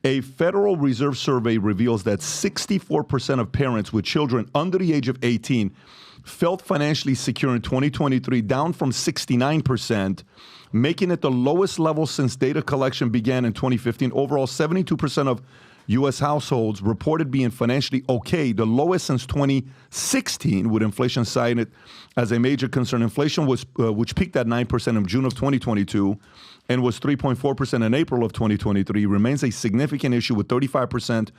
A Federal Reserve survey reveals that 64% of parents with children under the age of 18 felt financially secure in 2023, down from 69%, making it the lowest level since data collection began in 2015. Overall, 72% of U.S. households reported being financially okay, the lowest since 2016, with inflation cited as a major concern. Inflation was, which peaked at 9% in June of 2022 and was 3.4% in April of 2023, remains a significant issue, with 35%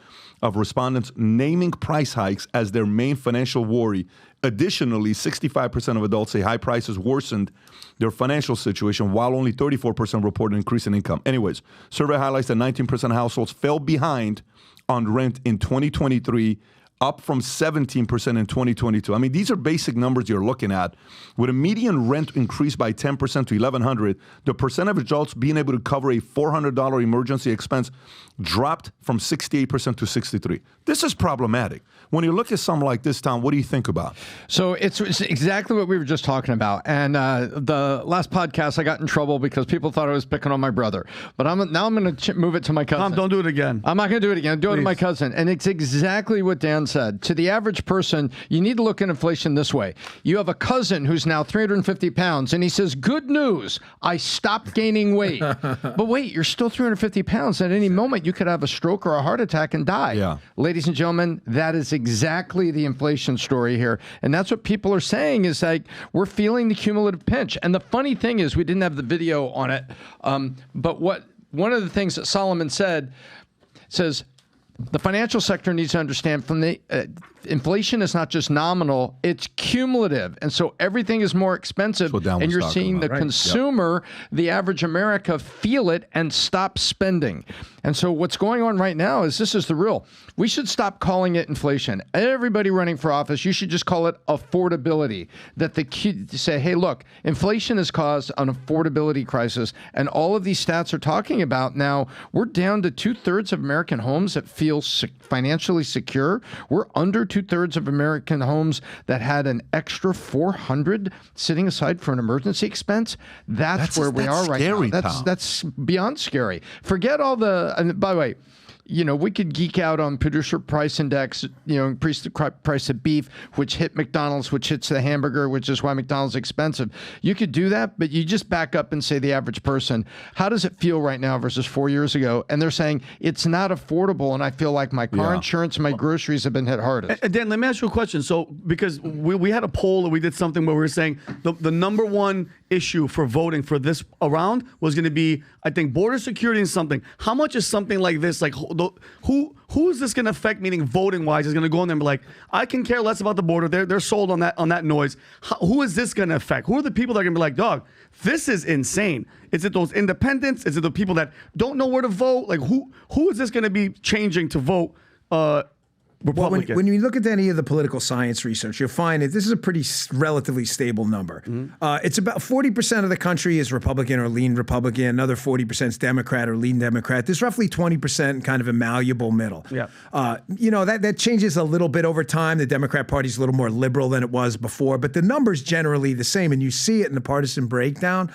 of respondents naming price hikes as their main financial worry. Additionally, 65% of adults say high prices worsened their financial situation, while only 34% report an increase in income. Anyways, survey highlights that 19% of households fell behind on rent in 2023, up from 17% in 2022. I mean, these are basic numbers you're looking at. With a median rent increase by 10% to $1,100, the percent of adults being able to cover a $400 emergency expense dropped from 68% to 63%. This is problematic. When you look at something like this, Tom, what do you think about? So it's exactly what we were just talking about. And the last podcast, I got in trouble because people thought I was picking on my brother. But now I'm going to move it to my cousin. Tom, don't do it again. I'm not going to do it again. Do it to my cousin. And it's exactly what Dan said. To the average person, you need to look at inflation this way. You have a cousin who's now 350 pounds, and he says, good news, I stopped gaining weight. But wait, you're still 350 pounds. At any moment, you could have a stroke or a heart attack and die. Yeah. Ladies and gentlemen, that is exactly the inflation story here. And that's what people are saying, is like, we're feeling the cumulative pinch. And the funny thing is, we didn't have the video on it, but one of the things that Solomon said says, the financial sector needs to understand from the inflation is not just nominal, it's cumulative. And so everything is more expensive. And you're seeing the consumer, the average America, feel it and stop spending. And so what's going on right now is this is the real. We should stop calling it inflation. Everybody running for office, you should just call it affordability. That say, hey, look, inflation has caused an affordability crisis. And all of these stats are talking about now, we're down to 2/3 of American homes that feel financially secure. We're under 2/3 of American homes that had an extra $400 sitting aside for an emergency expense. That's where we are right now. That's beyond scary. Forget all the, and by the way, you know, we could geek out on producer price index, you know, increase the price of beef, which hit McDonald's, which hits the hamburger, which is why McDonald's is expensive. You could do that, but you just back up and say the average person, how does it feel right now versus 4 years ago? And they're saying it's not affordable, and I feel like my car insurance and my groceries have been hit hardest. Dan, let me ask you a question. So, because we had a poll, and we did something where we were saying the number one issue for voting for this around was going to be, I think, border security and something. How much is something like this, like, who is this going to affect? Meaning, voting wise, is going to go in there and be like, I can care less about the border. They're sold on that noise. Who is this going to affect? Who are the people that are going to be like, dog, this is insane? Is it those independents? Is it the people that don't know where to vote? Like, who is this going to be changing to vote? Republican. Well, when you look at any of the political science research, you'll find that this is a pretty relatively stable number. It's about 40% of the country is Republican or lean Republican. Another 40% is Democrat or lean Democrat. There's roughly 20% kind of a malleable middle. Yeah. You know, that changes a little bit over time. The Democrat Party is a little more liberal than it was before, but the number's generally the same, and you see it in the partisan breakdown.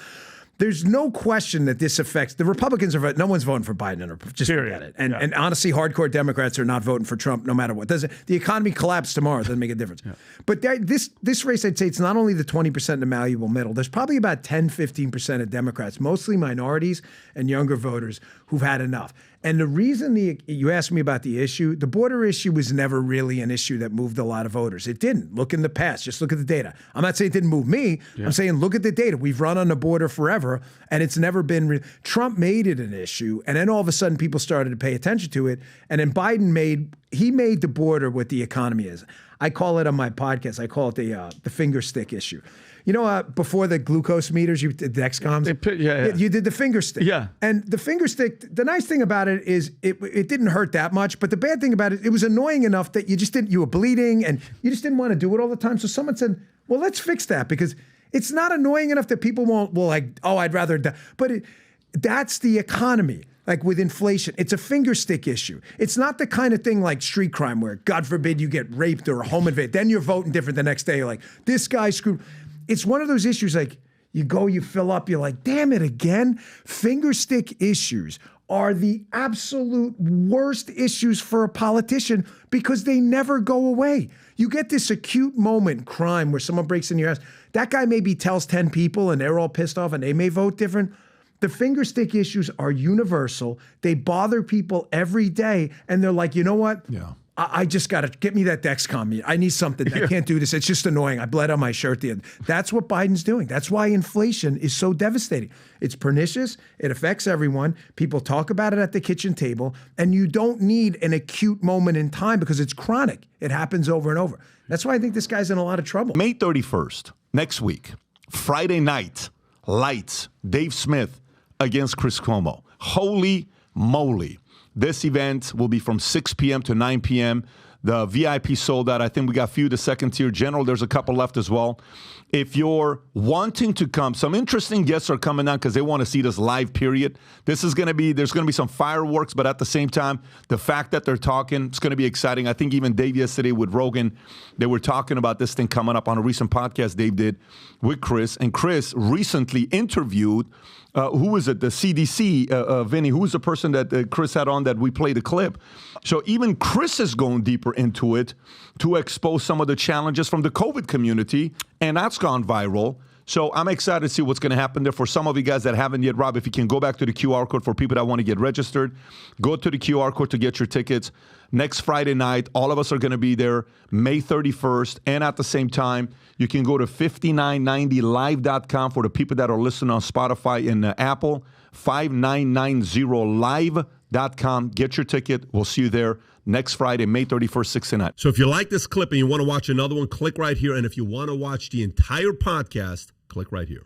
There's no question that this affects the Republicans. No one's voting for Biden, or just forget it. And honestly, hardcore Democrats are not voting for Trump, no matter what. The economy collapse tomorrow, doesn't make a difference. But this race, I'd say, it's not only the 20% in the malleable middle. There's probably about 10-15% of Democrats, mostly minorities and younger voters, who've had enough. And the reason you asked me about the issue, the border issue was never really an issue that moved a lot of voters. It didn't. Look in the past. Just look at the data. I'm not saying it didn't move me. I'm saying look at the data. We've run on the border forever, and it's never been Trump made it an issue, and then all of a sudden people started to pay attention to it, and then Biden made the border what the economy is. I call it on my podcast, I call it the finger stick issue. You know, before the glucose meters, you did Dexcoms. You did the finger stick. Yeah. And the finger stick, the nice thing about it is it didn't hurt that much, but the bad thing about it, it was annoying enough that you were bleeding and you just didn't want to do it all the time. So someone said, well, let's fix that, because it's not annoying enough that people will like, oh, I'd rather die. But that's the economy. Like with inflation, it's a finger stick issue. It's not the kind of thing like street crime where, God forbid, you get raped or a home invasion. Then you're voting different the next day. You're like, this guy screwed. It's one of those issues like you fill up, you're like, damn it again. Finger stick issues are the absolute worst issues for a politician because they never go away. You get this acute moment in crime where someone breaks into your house. That guy maybe tells 10 people and they're all pissed off and they may vote different. The finger stick issues are universal. They bother people every day. And they're like, you know what? Yeah. I just got to get me that Dexcom. I need something. I can't do this. It's just annoying. I bled on my shirt the other. That's what Biden's doing. That's why inflation is so devastating. It's pernicious. It affects everyone. People talk about it at the kitchen table. And you don't need an acute moment in time because it's chronic. It happens over and over. That's why I think this guy's in a lot of trouble. May 31st, next week, Friday night, lights, Dave Smith against Chris Cuomo. Holy moly. This event will be from 6 p.m. to 9 p.m. The VIP sold out. I think we got a few the second tier. General, there's a couple left as well. If you're wanting to come, some interesting guests are coming on because they want to see this live, period. There's going to be some fireworks, but at the same time, the fact that they're talking, it's going to be exciting. I think even Dave yesterday with Rogan, they were talking about this thing coming up on a recent podcast Dave did with Chris. And Chris recently interviewed who was it? The CDC, Vinny, who was the person that Chris had on that we played the clip? So even Chris is going deeper into it to expose some of the challenges from the COVID community, and that's gone viral. So I'm excited to see what's going to happen there. For some of you guys that haven't yet, Rob, if you can go back to the QR code for people that want to get registered, go to the QR code to get your tickets. Next Friday night, all of us are going to be there, May 31st. And at the same time, you can go to 5990live.com for the people that are listening on Spotify and Apple, 5990live.com. Get your ticket. We'll see you there next Friday, May 31st, 6 to 9. So if you like this clip and you want to watch another one, click right here. And if you want to watch the entire podcast, click right here.